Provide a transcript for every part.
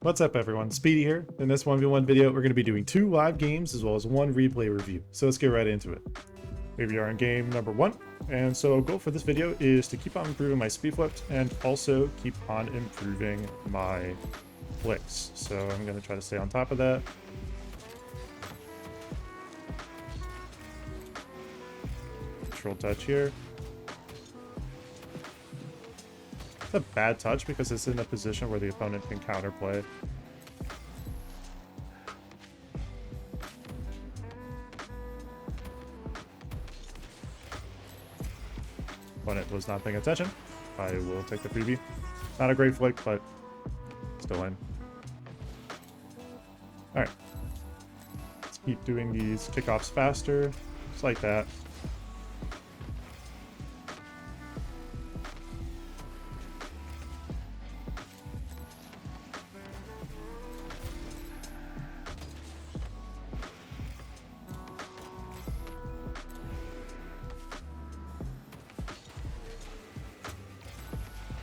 What's up everyone, Speedy here. In this 1v1 video, we're going to be doing 2 live games as well as 1 replay review. So let's get right into it. Here we are in game number 1. And so goal for this video is to keep on improving my speed flips and also keep on improving my flicks. So I'm going to try to stay on top of that. Control touch here. It's a bad touch because it's in a position where the opponent can counterplay. Opponent was not paying attention. I will take the freebie. Not a great flick, but still in. Alright. Let's keep doing these kickoffs faster. Just like that.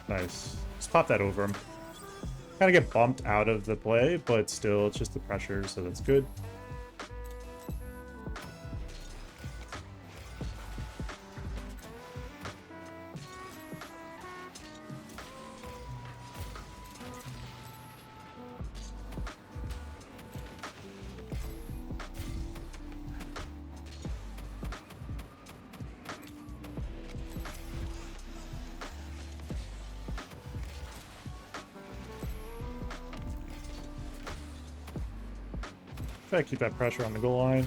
Nice. Just pop that over him. Kind of get bumped out of the play, but still, it's just the pressure, so that's good. Try to keep that pressure on the goal line.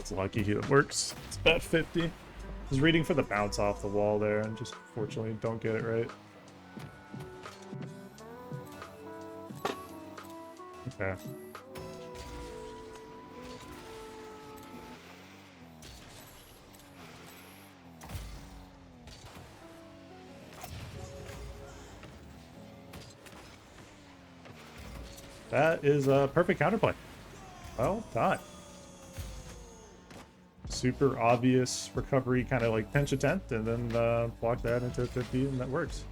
It's lucky it works. It's about 50. I was reading for the bounce off the wall there and just fortunately don't get it right. Okay. That is a perfect counterplay. Well done. Super obvious recovery, kind of like pinch attempt, and then block that into 50, and that works.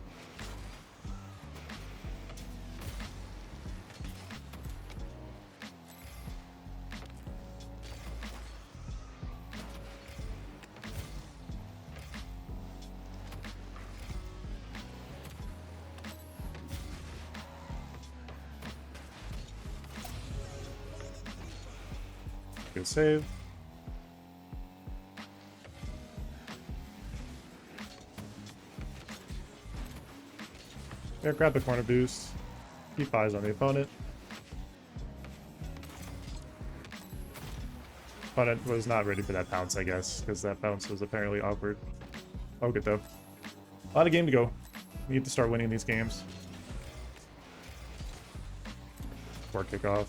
Good save. There, grab the corner boost. Keep eyes on the opponent. Opponent was not ready for that bounce, I guess, because that bounce was apparently awkward. Oh, good though. A lot of game to go. We need to start winning these games. Before kickoff.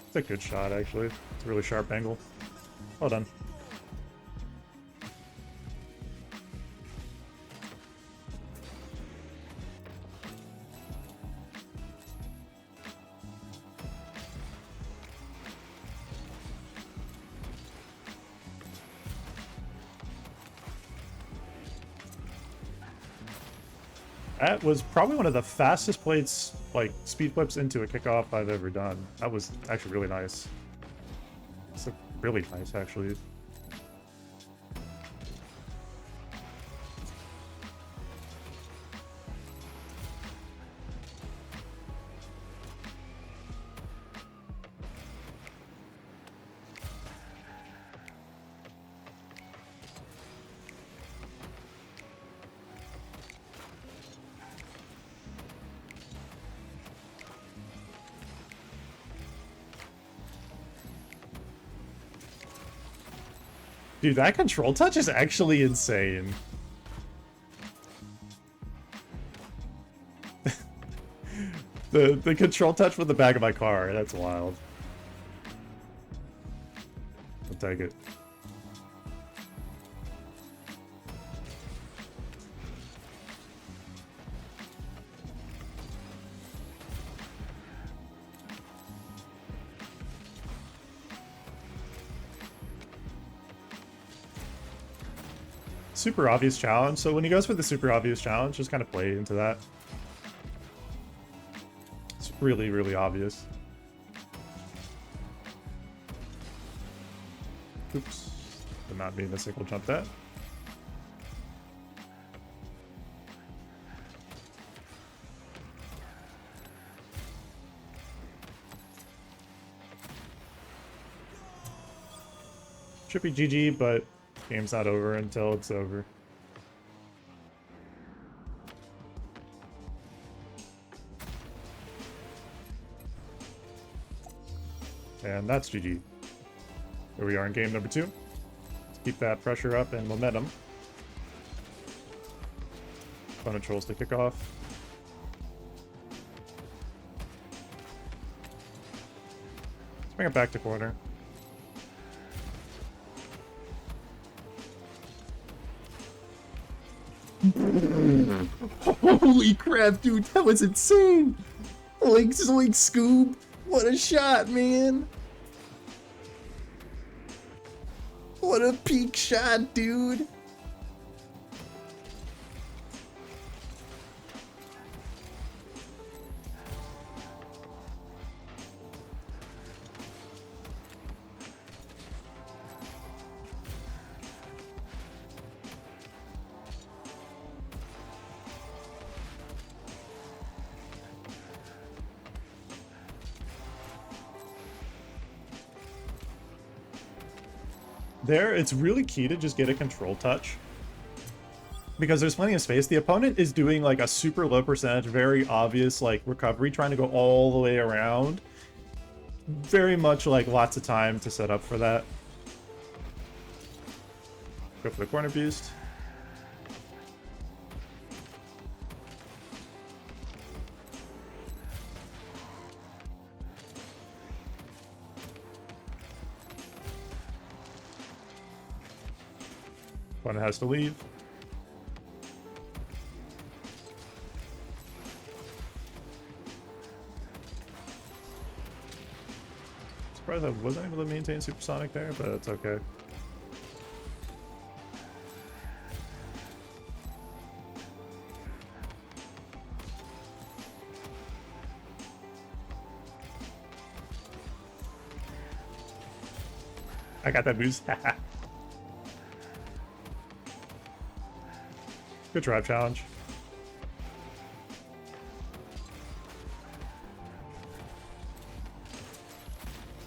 It's a good shot, actually. It's a really sharp angle. Well done. That was probably one of the fastest played like speed flips into a kickoff I've ever done. That was actually really nice. It's really nice, actually. Dude, that control touch is actually insane. The control touch with the back of my car. That's wild. I'll take it. Super obvious challenge. So when he goes for the super obvious challenge, just kind of play into that. It's really, really obvious. Oops. Did not mean to single jump that. Should be GG, but game's not over until it's over. And that's GG. Here we are in game number 2. Let's keep that pressure up and momentum. Opponent trolls to kick off. Let's bring it back to corner. Holy crap, dude, that was insane! Like Scoob, what a shot, man! What a peak shot, dude! There, it's really key to just get a control touch. Because there's plenty of space. The opponent is doing like a super low percentage, very obvious like recovery, trying to go all the way around. Very much like lots of time to set up for that. Go for the corner boost. Opponent has to leave. Surprised I wasn't able to maintain supersonic there, but it's okay. I got that boost. Good drive challenge.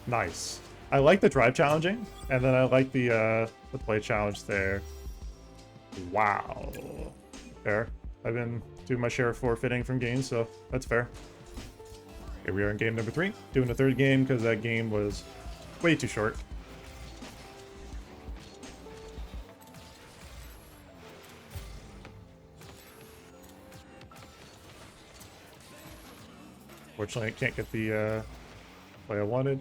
Nice. I like the drive challenging, and then I like the play challenge there. Wow. Fair. I've been doing my share of forfeiting from games, so that's fair. Here we are in game number 3, doing a third game because that game was way too short. Fortunately, I can't get the play I wanted.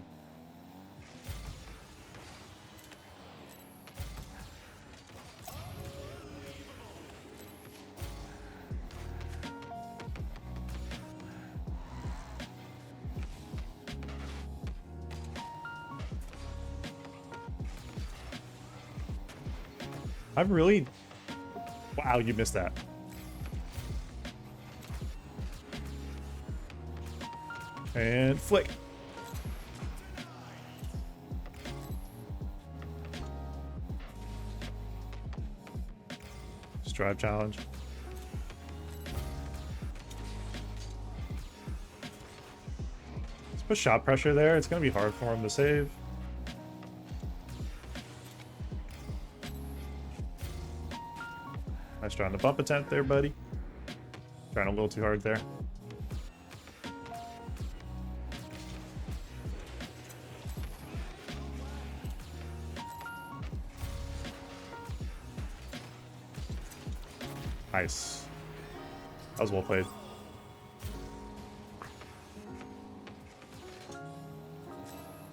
I'm really... Wow, you missed that. And flick. Just drive challenge. Let's put shot pressure there. It's going to be hard for him to save. Nice trying to bump attempt there, buddy. Trying a little too hard there. Nice. That was well played.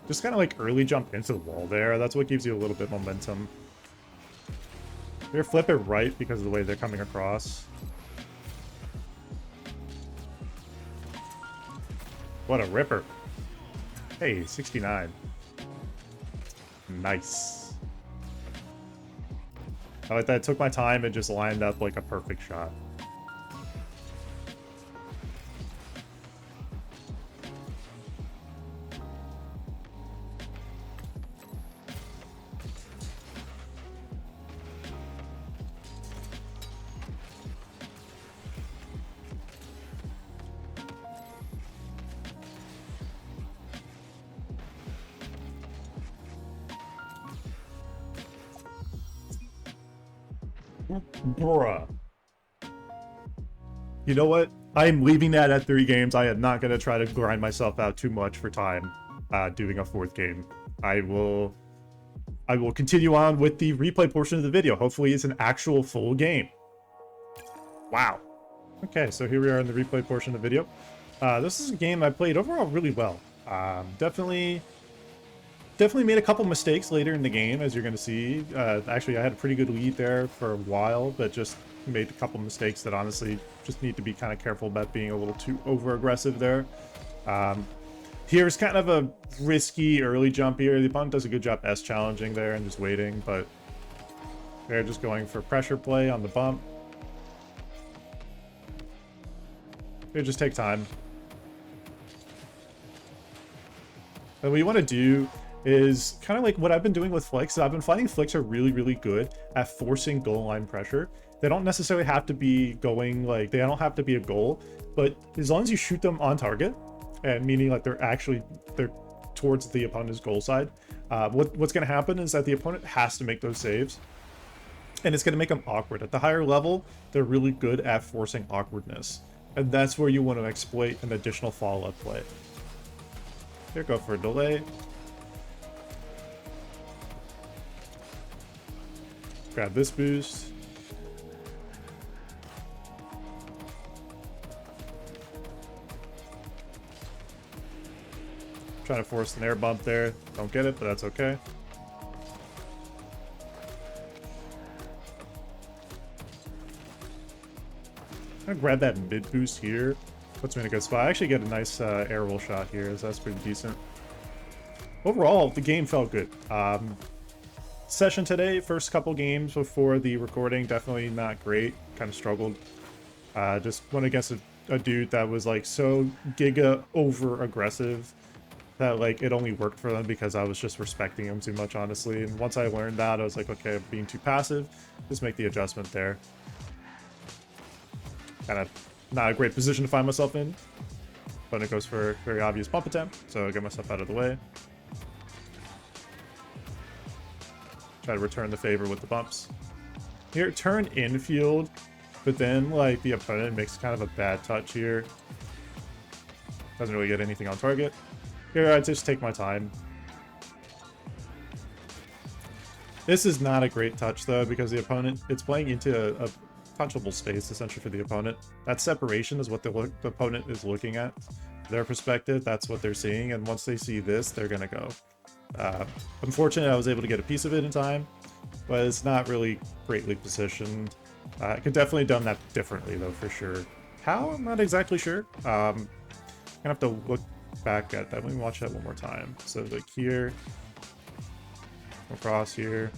Just kind of like early jump into the wall there. That's what gives you a little bit momentum. Here, flip it right because of the way they're coming across. What a ripper. Hey, 69. Nice. I like that. I took my time and just lined up like a perfect shot. Bruh. You know what? I'm leaving that at 3 games. I am not going to try to grind myself out too much for time doing a 4th game. I will continue on with the replay portion of the video. Hopefully it's an actual full game. Wow. Okay, so here we are in the replay portion of the video. This is a game I played overall really well. Definitely made a couple mistakes later in the game, as you're going to see. Actually, I had a pretty good lead there for a while, but just made a couple mistakes that honestly just need to be kind of careful about being a little too over-aggressive there. Here's kind of a risky early jump here. The opponent does a good job S-challenging there and just waiting, but they're just going for pressure play on the bump. They just take time. And what you want to do is kind of like what I've been doing with flicks. I've been finding flicks are really, really good at forcing goal line pressure. They don't necessarily have to be going like, they don't have to be a goal, but as long as you shoot them on target, and meaning like they're towards the opponent's goal side, what's going to happen is that the opponent has to make those saves, and it's going to make them awkward. At the higher level, they're really good at forcing awkwardness, and that's where you want to exploit an additional follow-up play. Here, go for a delay. Grab this boost. Trying to force an air bump there. Don't get it, but that's okay. I'm gonna grab that mid boost here. Puts me in a good spot. I actually get a nice air roll shot here, so that's pretty decent. Overall, the game felt good. Session today, first couple games before the recording, definitely not great. Kind of struggled. Just went against a dude that was like so giga over aggressive that like it only worked for them because I was just respecting him too much, honestly. And once I learned that, I was like, okay, I'm being too passive. Just make the adjustment there. Kind of not a great position to find myself in, but it goes for a very obvious bump attempt, so I get myself out of the way. Try to return the favor with the bumps. Here, turn infield, but then like the opponent makes kind of a bad touch here. Doesn't really get anything on target. Here, I just take my time. This is not a great touch though, because the opponent, it's playing into a punchable space essentially for the opponent. That separation is what the opponent is looking at. Their perspective, that's what they're seeing, and once they see this, they're gonna go. Unfortunately, I was able to get a piece of it in time, but it's not really greatly positioned. I could definitely done that differently though, for sure. How? I'm not exactly sure. Gonna have to look back at that. Let me watch that one more time. So like here, across here.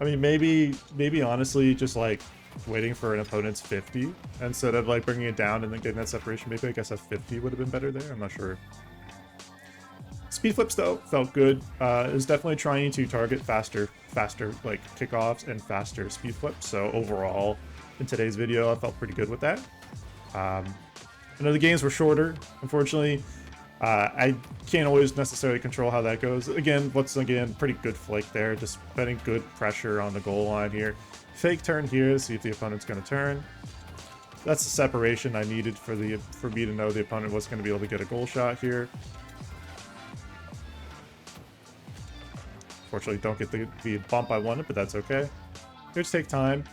I mean, maybe honestly, just like waiting for an opponent's 50 instead of like bringing it down and then getting that separation. Maybe I guess a 50 would have been better there. I'm not sure. Speed flips though felt good. It was definitely trying to target faster like kickoffs and faster speed flips. So overall, in today's video, I felt pretty good with that. I know the games were shorter, unfortunately. I can't always necessarily control how that goes. Again, pretty good flick there, just putting good pressure on the goal line here. Fake turn here, see if the opponent's going to turn. That's the separation I needed for me to know the opponent was going to be able to get a goal shot here. Fortunately, don't get the bump I wanted, but that's okay. Here, just take time.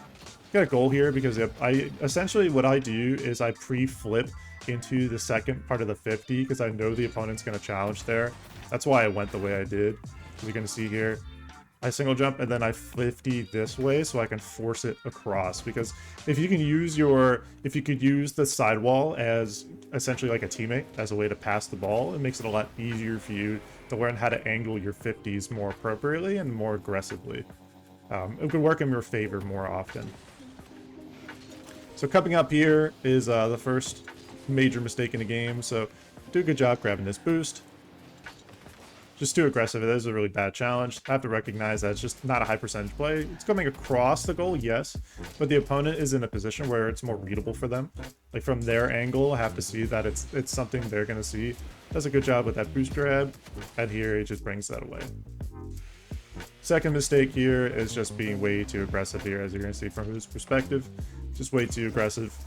got a goal here because I essentially what I do is I pre-flip into the second part of the 50 because I know the opponent's going to challenge there. That's why I went the way I did. As you're going to see here, I single jump and then I 50 this way so I can force it across, because if you could use the sidewall as essentially like a teammate as a way to pass the ball, it makes it a lot easier for you to learn how to angle your 50s more appropriately and more aggressively. It could work in your favor more often. So coming up here is the first major mistake in the game, so do a good job grabbing this boost. Just too aggressive. It is a really bad challenge. I have to recognize that it's just not a high percentage play. It's coming across the goal, yes, but the opponent is in a position where it's more readable for them. Like from their angle, I have to see that it's something they're going to see. Does a good job with that boost grab, and here he just brings that away. Second mistake here is just being way too aggressive here, as you're going to see from his perspective. Just way too aggressive.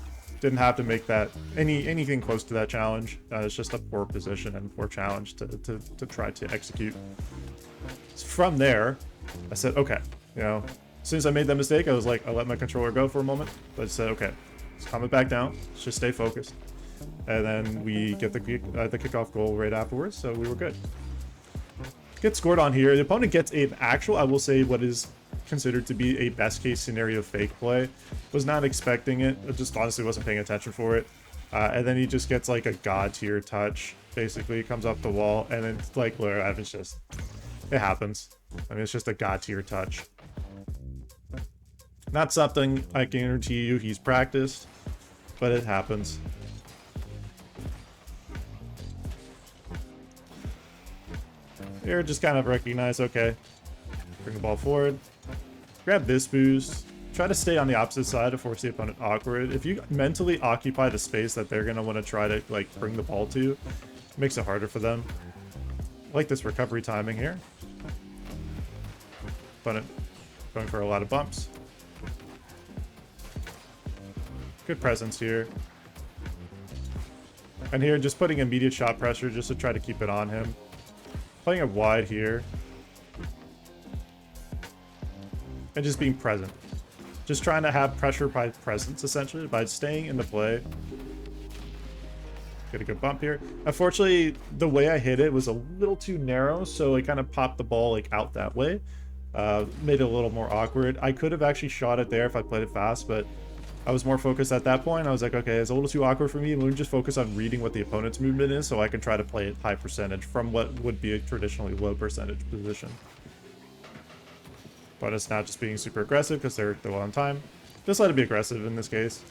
Didn't have to make that anything close to that challenge. It's just a poor position and poor challenge to try to execute. So from there, I said, okay, you know, as soon as I made that mistake, I was like, I let my controller go for a moment. But I said, okay, let's calm it back down. Let's just stay focused. And then we get the kickoff goal right afterwards, so we were good. Get scored on here. The opponent gets an actual, I will say, what is considered to be a best case scenario fake play. Was not expecting it. I just honestly wasn't paying attention for it. And then he just gets like a god tier touch. Basically comes off the wall, and then like it's just, it happens. I mean, it's just a god tier touch. Not something I can guarantee you he's practiced, but it happens. Here, just kind of recognize, okay, bring the ball forward. Grab this boost. Try to stay on the opposite side to force the opponent awkward. If you mentally occupy the space that they're going to want to try to like bring the ball to, it makes it harder for them. I like this recovery timing here. Opponent going for a lot of bumps. Good presence here. And here, just putting immediate shot pressure just to try to keep it on him. Playing it wide here. And just being present. Just trying to have pressure by presence, essentially, by staying in the play. Get a good bump here. Unfortunately, the way I hit it was a little too narrow, so I kind of popped the ball like out that way. Made it a little more awkward. I could have actually shot it there if I played it fast, but I was more focused at that point. I was like, okay, it's a little too awkward for me. Let me just focus on reading what the opponent's movement is so I can try to play it high percentage from what would be a traditionally low percentage position. But it's not just being super aggressive because they're on time. Just let it be aggressive in this case.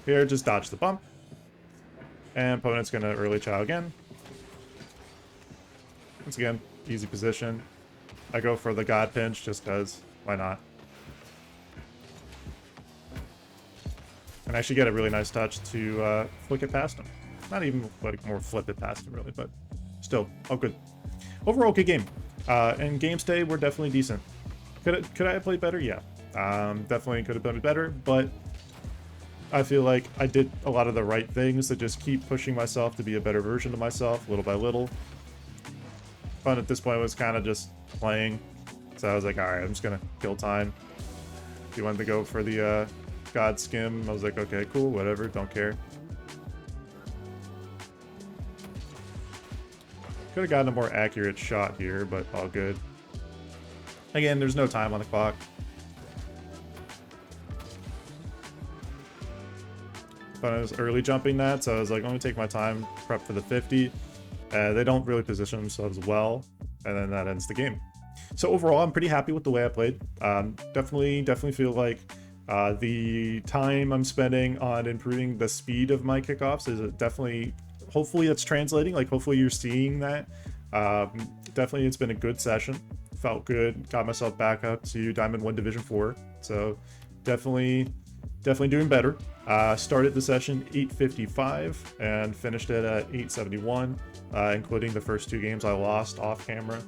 Here, just dodge the bump. And opponent's going to early chow again. Once again, easy position. I go for the god pinch just because. Why not? And actually get a really nice touch to flick it past him. Not even like more flip it past him really, but still, all good. Overall, good game. And game stay, we're definitely decent. Could I have played better? Yeah. Definitely could have done it better, but I feel like I did a lot of the right things to just keep pushing myself to be a better version of myself, little by little. Fun at this point was kind of just playing. So I was like, alright, I'm just going to kill time. If you wanted to go for the God skim, I was like, okay, cool, whatever, don't care. Could have gotten a more accurate shot here, but all good. Again, there's no time on the clock. But I was early jumping that, so I was like, let me take my time, prep for the 50. They don't really position themselves well, and then that ends the game. So overall, I'm pretty happy with the way I played. Definitely feel like the time I'm spending on improving the speed of my kickoffs is definitely, hopefully that's translating. Like, hopefully you're seeing that. Definitely, it's been a good session. Felt good. Got myself back up to Diamond 1 Division 4. So definitely doing better. Started the session 855 and finished it at 871, including the first 2 games I lost off camera.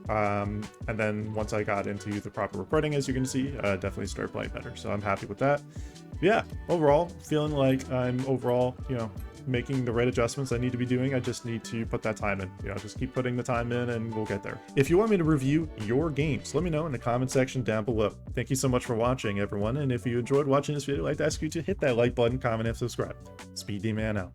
And then once I got into the proper recording, as you can see, definitely started playing better. So I'm happy with that. Yeah, overall, feeling like I'm overall, making the right adjustments I need to be doing. I just need to put that time in. You know, just keep putting the time in and we'll get there. If you want me to review your games, let me know in the comment section down below. Thank you so much for watching, everyone. And if you enjoyed watching this video, I'd like to ask you to hit that like button, comment, and subscribe. Speed D Man out.